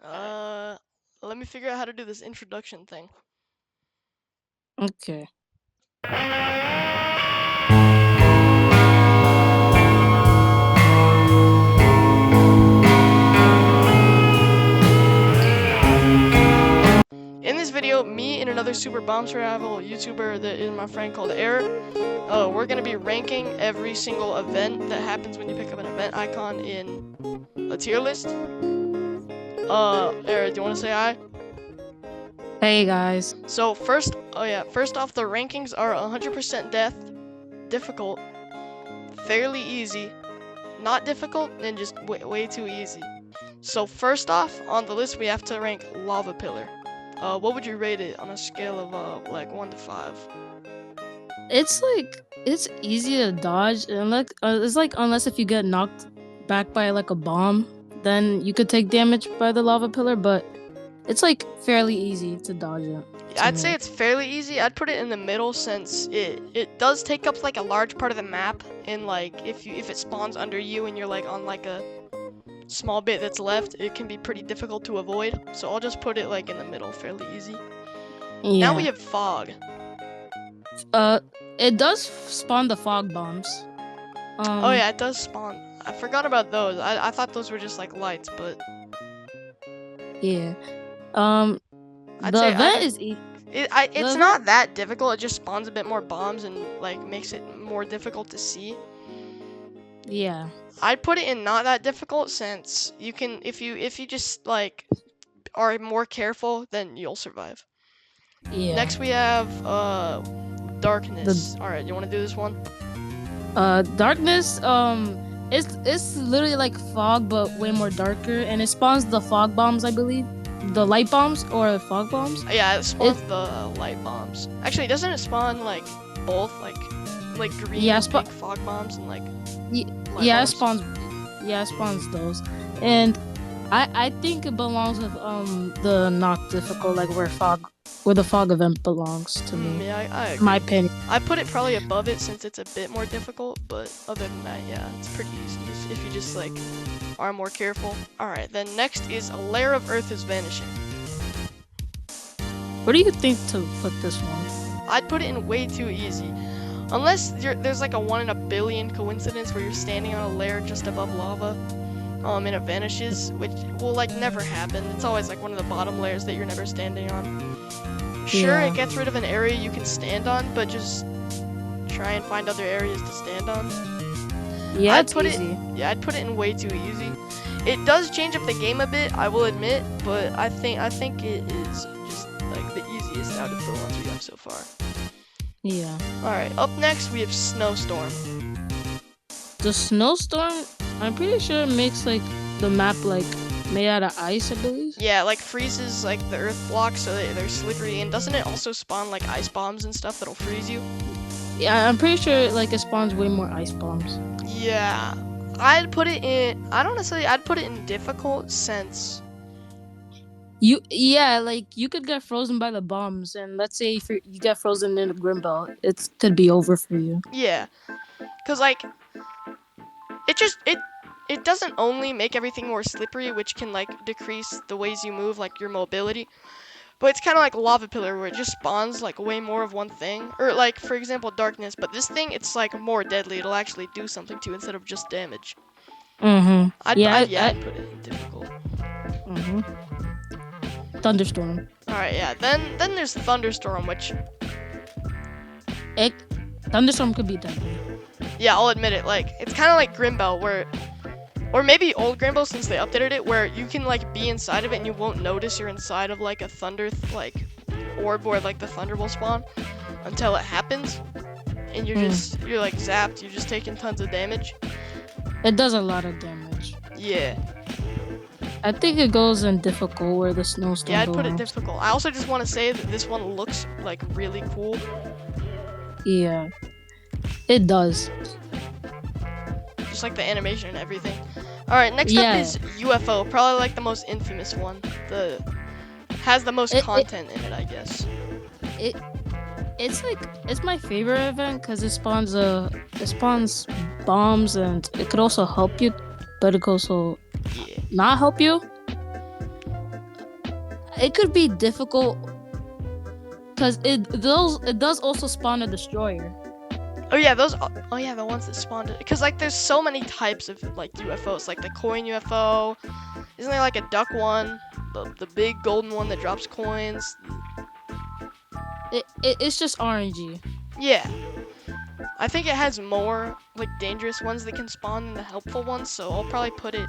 Uh, Let me figure out how to do this introduction thing. Okay. In this video, me and another super bomb survival YouTuber that is my friend called Eric, we're gonna be ranking every single event that happens when you pick up an event icon in a tier list. Eric, do you want to say hi? Hey guys. So first off, the rankings are 100% death, difficult, fairly easy, not difficult, and just way too easy. So first off, on the list we have to rank Lava Pillar. What would you rate it on a scale of like 1 to 5? It's easy to dodge, and it's like unless if you get knocked back by like a bomb, then you could take damage by the lava pillar. But it's like fairly easy to dodge it. I'd say it's fairly easy. I'd put it in the middle since it does take up like a large part of the map, and like if it spawns under you and you're like on like a small bit that's left, it can be pretty difficult to avoid. So I'll just put it like in the middle, fairly easy. Yeah. Now we have fog. It does spawn the fog bombs. Oh yeah, it does spawn. I forgot about those. I thought those were just like lights, but yeah. I'd The say event is it's not that difficult. It just spawns a bit more bombs and like makes it more difficult to see. yeah. I'd put it in not that difficult since you can if you just like are more careful, then you'll survive. Yeah. Next we have darkness. All right, you want to do this one? Darkness. It's literally like fog, but way more darker, and it spawns the fog bombs, I believe, the light bombs or fog bombs. Yeah, it spawns the light bombs. Actually, doesn't it spawn like both, like green big fog bombs and like yeah, it spawns. Yeah, it spawns those, and I think it belongs with the not difficult, like where the fog event belongs to me. Yeah, I agree. My opinion. I put it probably above it since it's a bit more difficult, but other than that, yeah, it's pretty easy if you just like are more careful. All right, then next is a layer of Earth is vanishing. What do you think to put this one? I'd put it in way too easy. Unless there's like a 1 in a billion coincidence where you're standing on a layer just above lava, and it vanishes, which will like never happen. It's always like one of the bottom layers that you're never standing on. Sure, it gets rid of an area you can stand on, but just try and find other areas to stand on. Yeah, I'd put easy. I'd put it in way too easy. It does change up the game a bit, I will admit, but I think it is just like the easiest out of the ones we have so far. Yeah. All right, up next we have snowstorm. The snowstorm, I'm pretty sure it makes like the map like made out of ice, I believe. Yeah, like freezes like the earth blocks so they're slippery, and doesn't it also spawn like ice bombs and stuff that'll freeze you? Yeah, I'm pretty sure like it spawns way more ice bombs. Yeah, I'd put it in. I'd put it in difficult since. Like you could get frozen by the bombs, and let's say if you get frozen in the Grimble, it could be over for you. Yeah, cause like it doesn't only make everything more slippery, which can like decrease the ways you move, like your mobility, but it's kind of like lava pillar where it just spawns like way more of one thing, or like for example darkness. But this thing, it's like more deadly. It'll actually do something to you instead of just damage. I'd put it in difficult. Thunderstorm. All right, yeah. Then there's thunderstorm, which thunderstorm could be deadly. Yeah, I'll admit it. Like it's kind of like Grimbell, or maybe old Grimbell since they updated it, where you can like be inside of it and you won't notice you're inside of like a thunder orb where like the thunder will spawn until it happens, and you're like zapped. You're just taking tons of damage. It does a lot of damage. Yeah. I think it goes in difficult where the snowstorm. Yeah, I'd put it difficult. I also just want to say that this one looks like really cool. Yeah, it does. Just like the animation and everything. All right, next up is UFO. Probably like the most infamous one. Has the most content in it, I guess. It's my favorite event because it spawns bombs, and it could also help you, but it could also not help you. It could be difficult because it does also spawn a destroyer. Oh yeah, those. Oh yeah, the ones that spawned it. Because like, there's so many types of like UFOs. Like the coin UFO. Isn't there like a duck one? The big golden one that drops coins. It's just RNG. Yeah. I think it has more like dangerous ones that can spawn than the helpful ones. So I'll probably put it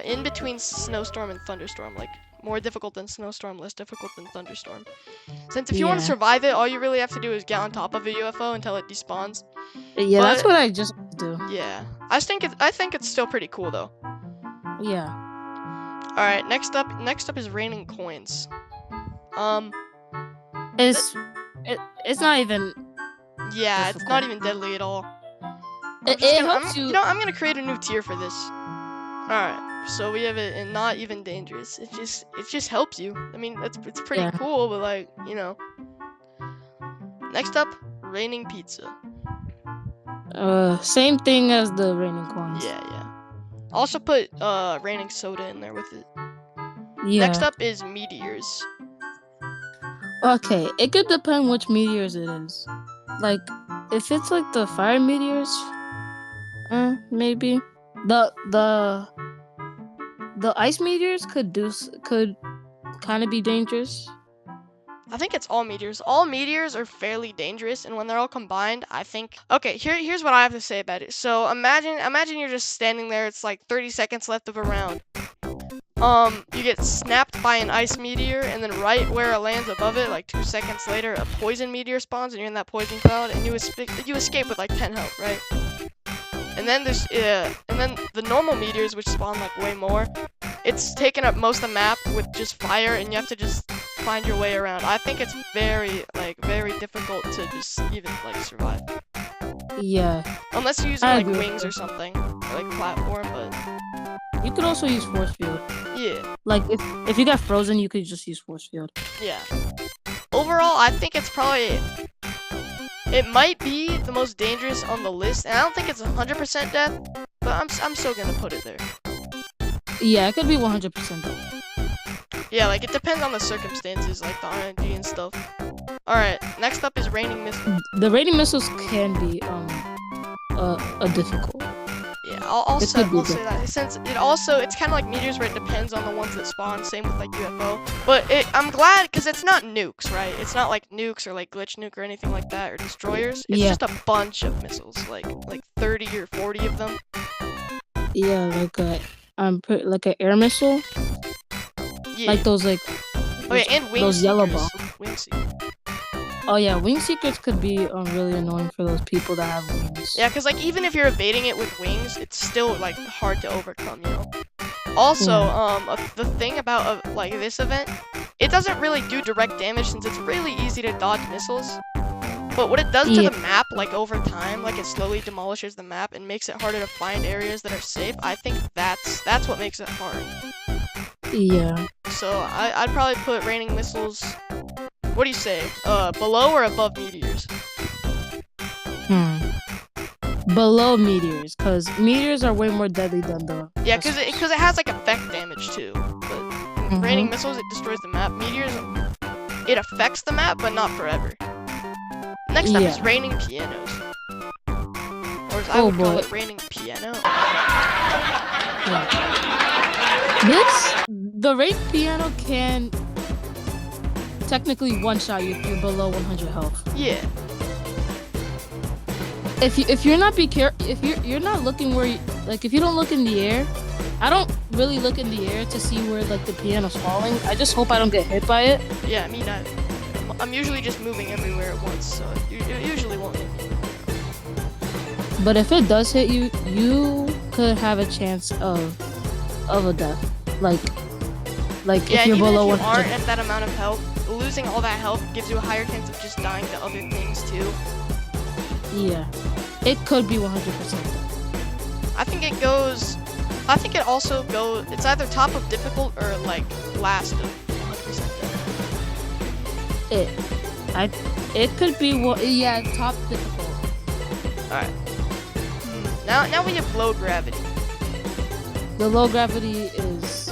in between snowstorm and thunderstorm. Like more difficult than snowstorm, less difficult than thunderstorm. Since if you want to survive it, all you really have to do is get on top of a UFO until it despawns. Yeah, that's what I just do. Yeah, I think it's still pretty cool though. Yeah. All right, next up is raining coins. It's not even. Yeah, difficult. it's not even deadly at all. It helps you. You know, I'm gonna create a new tier for this. All right, so we have it in not even dangerous. It just helps you. I mean, it's pretty cool, but like, you know. Next up, raining pizza. Same thing as the raining coins. Yeah. Also put raining soda in there with it. Yeah. Next up is meteors. Okay, it could depend which meteors it is. Like, if it's like the fire meteors, maybe. The ice meteors could kind of be dangerous. I think it's all meteors. All meteors are fairly dangerous, and when they're all combined, I think. Okay, here's what I have to say about it. So imagine you're just standing there. It's like 30 seconds left of a round. You get snapped by an ice meteor, and then right where it lands above it, like 2 seconds later, a poison meteor spawns, and you're in that poison cloud, and you escape with like 10 health, right? And then the normal meteors, which spawn like way more, it's taken up most of the map with just fire, and you have to just find your way around. I think it's very difficult to just even like survive. Yeah. Unless you're using like wings or something, or, like platform, but. You could also use force field. Yeah. Like if you got frozen, you could just use force field. Yeah. Overall, I think it's probably. It might be the most dangerous on the list, and I don't think it's 100% death, but I'm still gonna put it there. Yeah, it could be 100% death. Yeah, like it depends on the circumstances, like the RNG and stuff. All right, next up is raining missiles. The raining missiles can be a difficult. Yeah, I'll say that. Since it's kind of like meteors where it depends on the ones that spawn. Same with like UFO. But I'm glad because it's not nukes, right? It's not like nukes or like glitch nuke or anything like that or destroyers. It's just a bunch of missiles, like 30 or 40 of them. Yeah, like an air missile. Yeah. Like those like. Oh yeah, and wing those yellow balls. Wing seekers. Oh yeah, wing seekers could be really annoying for those people that have wings. Yeah, because like even if you're evading it with wings, it's still like hard to overcome, you know. Also, the thing about like this event, it doesn't really do direct damage since it's really easy to dodge missiles. But what it does to the map, like over time, like it slowly demolishes the map and makes it harder to find areas that are safe. I think that's what makes it hard. Yeah. So I'd probably put raining missiles. What do you say? Below or above meteors? Below meteors, because meteors are way more deadly than the. Yeah, because it has like effect damage too. But raining missiles, it destroys the map. Meteors, it affects the map, but not forever. Next up is raining pianos, or as I would call it, raining piano. The rain piano can technically one-shot you if you're below 100 health. Yeah. If you're not if you're not looking where if you don't look in the air, I don't really look in the air to see where like the piano's falling. I just hope I don't get hit by it. Yeah, me neither. I'm usually just moving everywhere at once, so it usually won't hit me. But if it does hit you, you could have a chance of a death. Like if you're below 100. Yeah, even if you aren't at that amount of health, losing all that health gives you a higher chance of just dying to other things too. Yeah, it could be 100%. I think it also goes. It's either top of difficult or like last of 100% death. It could be top difficult. All right. Now we have low gravity. The low gravity is.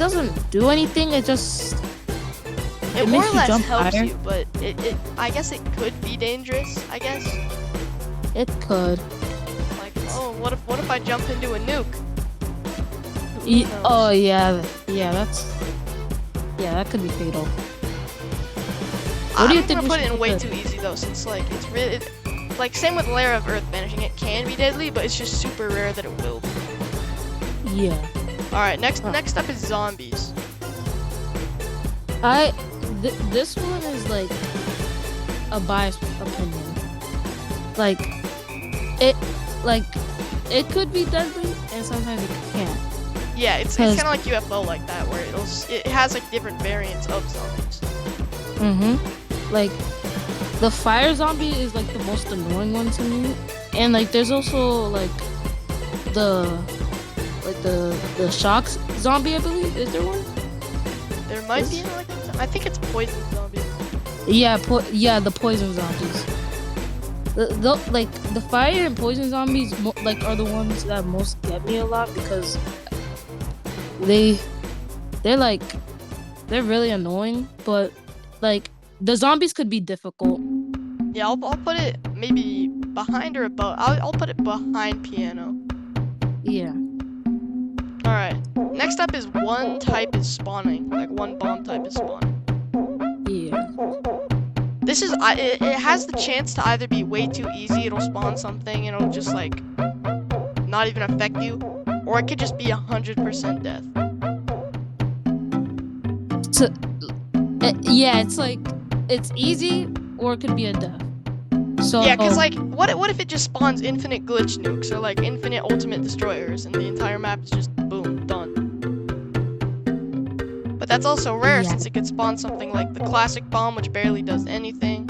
doesn't do anything. It just It more makes or you less jump helps higher. you, but I guess it could be dangerous. I guess. It could. Like, oh, what if I jump into a nuke? Who knows? Oh yeah, that could be fatal. What do you I'm think gonna we put it should in way put? too easy though, since like it's really like same with Lair of Earth Vanishing. It can be deadly, but it's just super rare that it will be. Yeah. All right, next up is zombies. This one is like a biased opinion. Like it could be deadly and sometimes it can't. Yeah, it's kind of like UFO like that, where it has like different variants of zombies. Like the fire zombie is like the most annoying one to me, and like there's also like the shocks zombie. I believe, is there one? There might be like I think it's poison zombie. Yeah, the poison zombies. The fire and poison zombies are the ones that most get me a lot because they're really annoying, but like the zombies could be difficult. Yeah, I'll put it maybe behind or above. I'll put it behind piano. Yeah. All right. Next up is one type is spawning, like one bomb type is spawning. Yeah. This is it has the chance to either be way too easy, it'll spawn something and it'll just like not even affect you, or it could just be 100% death. Yeah, it's like it's easy or it could be a death. So yeah, cause like what if it just spawns infinite glitch nukes or like infinite ultimate destroyers and the entire map is just boom done. But that's also rare since it could spawn something like the classic bomb, which barely does anything.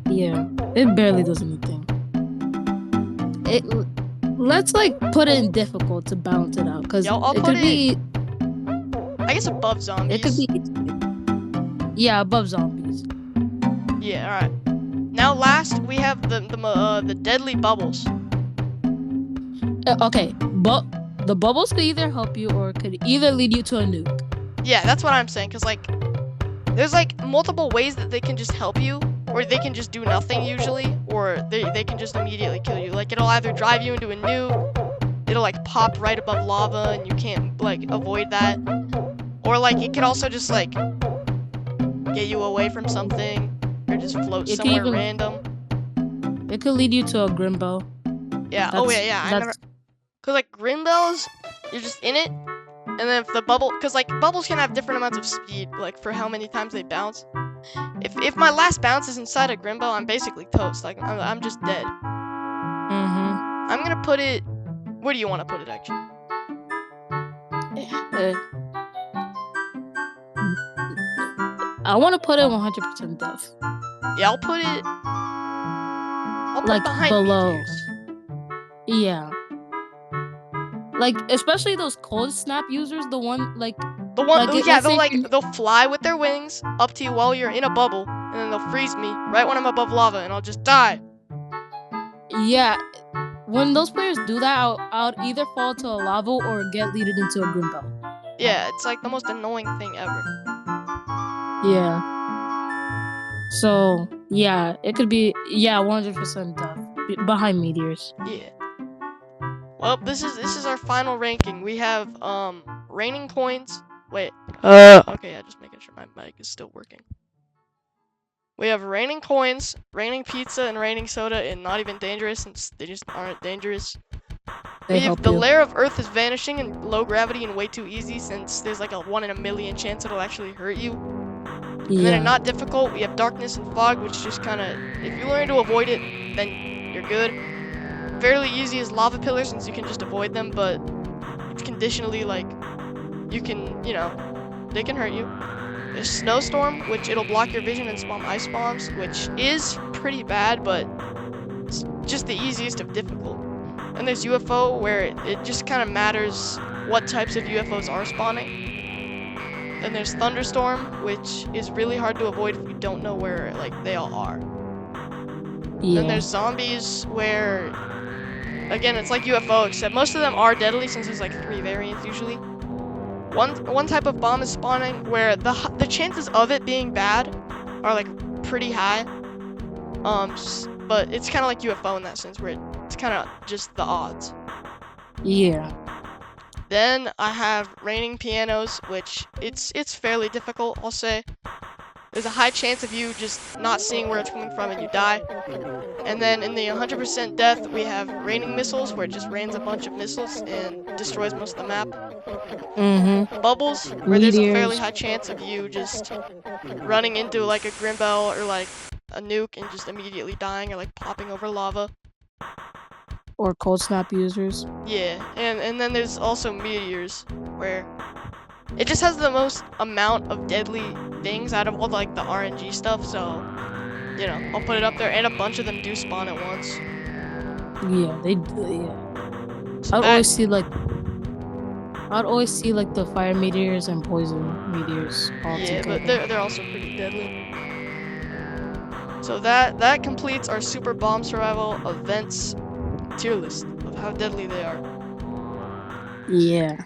Yeah, it barely does anything. Let's like put it in difficult to balance it out, cause I'll it put could be. I guess above zombies. It could be. Yeah, above zombies. Yeah, all right. Now last we have the deadly bubbles. Okay, but the bubbles could either help you or it could either lead you to a nuke. Yeah, that's what I'm saying, cause like there's like multiple ways that they can just help you, or they can just do nothing usually, or they can just immediately kill you. Like it'll either drive you into a nuke, it'll like pop right above lava and you can't like avoid that, or like it could also just like get you away from something, or just float somewhere random. It could lead you to a Grimbo. Yeah. Cause like Grimbells, you're just in it, and then if the bubble, cause like bubbles can have different amounts of speed, like for how many times they bounce. If my last bounce is inside a Grimbo, I'm basically toast. Like I'm just dead. I'm gonna put it. Where do you want to put it, actually? I want to put it 100% death. Yeah, I'll put it like behind below. meteors. Yeah. Like especially those cold snap users, they'll fly with their wings up to you while you're in a bubble, and then they'll freeze me right when I'm above lava, and I'll just die. Yeah, when those players do that, I'll either fall to a lava or get leaded into a Grimbo. Yeah, it's like the most annoying thing ever. Yeah. So yeah, it could be 100% death behind meteors. Yeah. Well, this is our final ranking. We have raining coins. Wait. Okay, yeah, just making sure my mic is still working. We have raining coins, raining pizza, and raining soda, and not even dangerous since they just aren't dangerous. We have the layer of Earth is vanishing and low gravity and way too easy since there's like a 1 in a million chance it'll actually hurt you. And then in not difficult, we have darkness and fog, which just kind of, if you learn to avoid it, then you're good. Fairly easy is lava pillars since you can just avoid them, but it's conditionally like you can, they can hurt you. There's snowstorm, which it'll block your vision and spawn ice bombs, which is pretty bad, but it's just the easiest of difficult. And there's UFO, where it just kind of matters what types of UFOs are spawning. Then there's thunderstorm, which is really hard to avoid if you don't know where like they all are. Yeah. Then there's zombies, where again it's like UFO, except most of them are deadly since there's like 3 variants usually. One type of bomb is spawning where the chances of it being bad are like pretty high. But it's kind of like UFO in that sense, where it's kind of just the odds. Yeah. Then I have raining pianos, which it's fairly difficult, I'll say. There's a high chance of you just not seeing where it's coming from and you die. And then in the 100% death, we have raining missiles, where it just rains a bunch of missiles and destroys most of the map. Bubbles, where there's a fairly high chance of you just running into like a Grimbel or like a nuke and just immediately dying or like popping over lava. Or cold snap users. Yeah, and then there's also meteors, where it just has the most amount of deadly things out of all like the RNG stuff, so you know, I'll put it up there, and a bunch of them do spawn at once. Yeah, they do, yeah. So I'd always see like the fire meteors and poison meteors all together. But they're also pretty deadly. So that completes our super bomb survival events tier list of how deadly they are. Yeah.